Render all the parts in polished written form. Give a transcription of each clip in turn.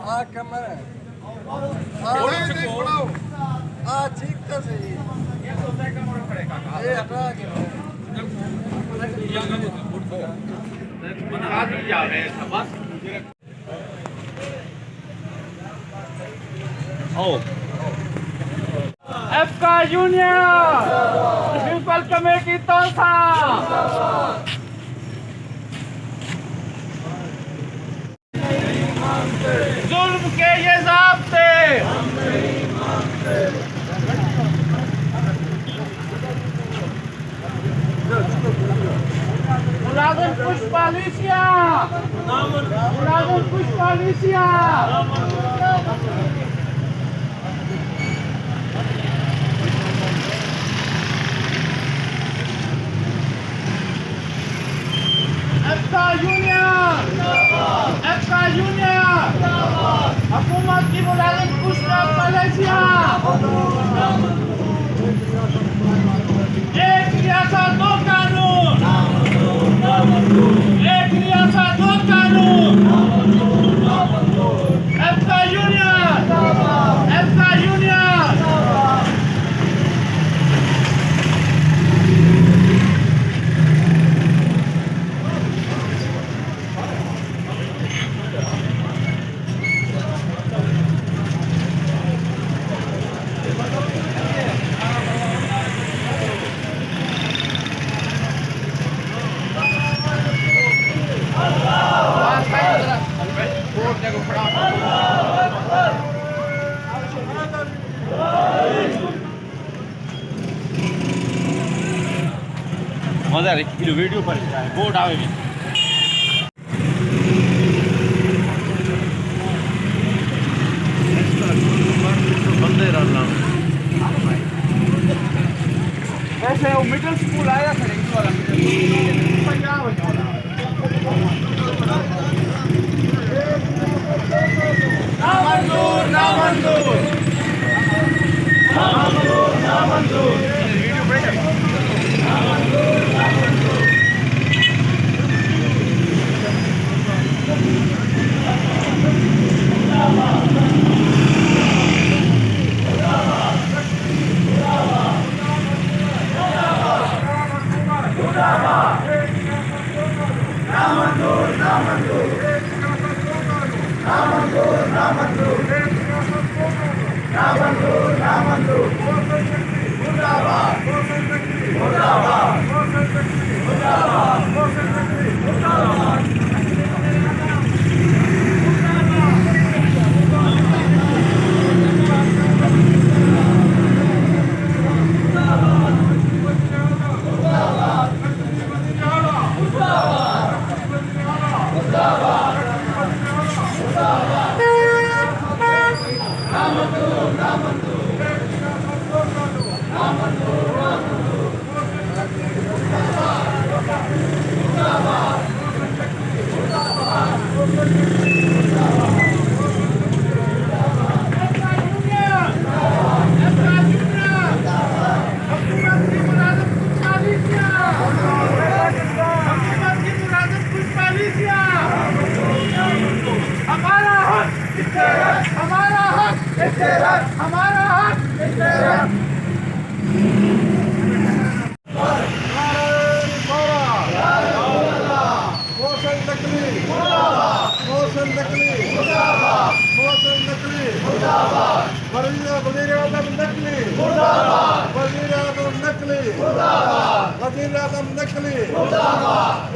Camera ठीक तो सही ये हटा के एफका यूनियन म्यूनसिपल कमेटी तौसा जुल्म के ये ज़ाब्ते मुलाजिम कुछ पॉलिसियां एफका यूनियन हुकूमत की मुलाजिम कुछ पॉलिसियां एक रियासत दो कानून एक रियासत दो कानून एफका यूनियन मजा वीडियो पर बोट आवे भी बंदे वैसे वो मिडिल स्कूल आया था इस वाला ना मंजूर वीडियो ब्रेक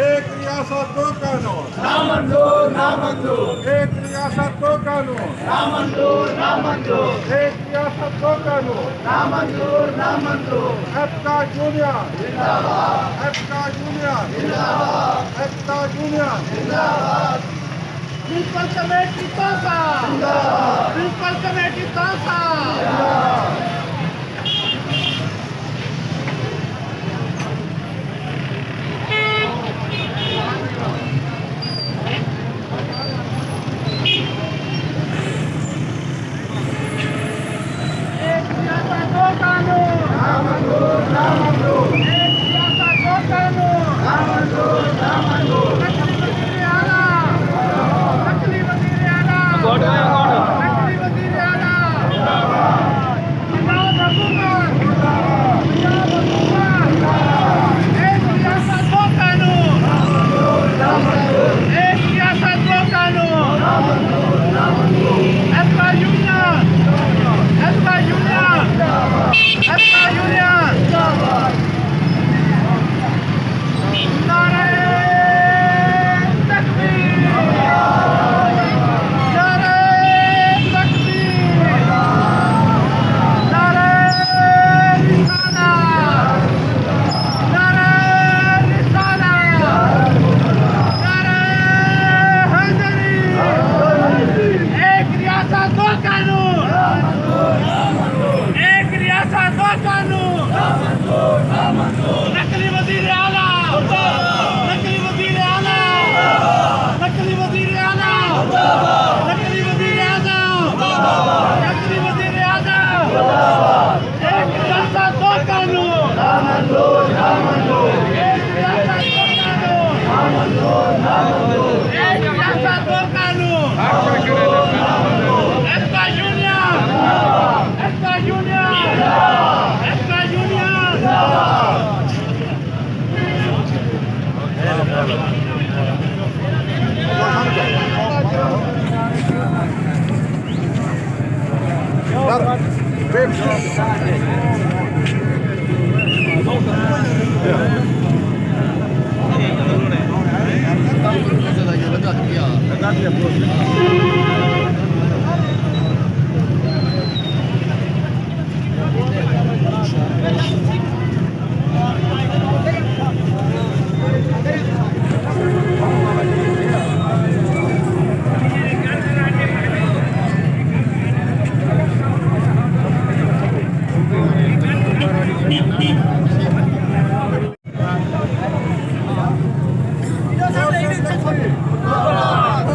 एक रियासत दो कानून एक रियासत दो कानून एक रियासत दो कानून एफका यूनियन म्यूनसिपल कमेटी तौसा Go to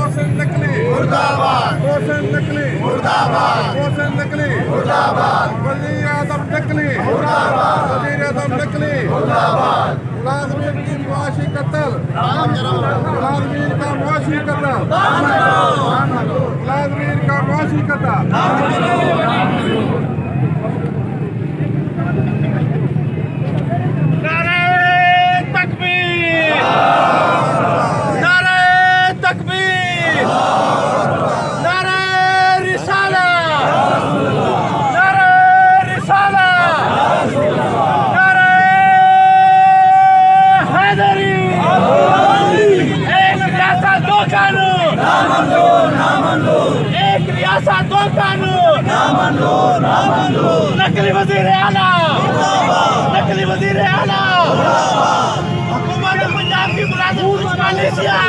रोशन नकली मुर्दाबाद, रोशन नकली मुर्दाबाद, रोशन नकली मुर्दाबाद, वजीर आजम नकली मुर्दाबाद, वजीर आजम नकली मुर्दाबाद, मुलाजमीन की मुआशी कत्ल, मुलाजमीन का मुआशी कत्ल, मुलाजमीन का मुआशी कत्ल। एक रियासत दो कानून, नकली वजीर आला, नकली वजीर आला, हुकूमत पंजाब की मुलाजिम मालेशिया।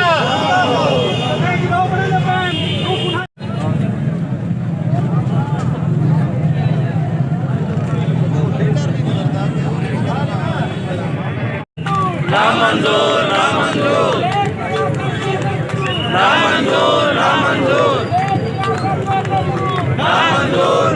नामंजूर, नामंजूर, नामंजूर, नामंजूर, नामंजूर,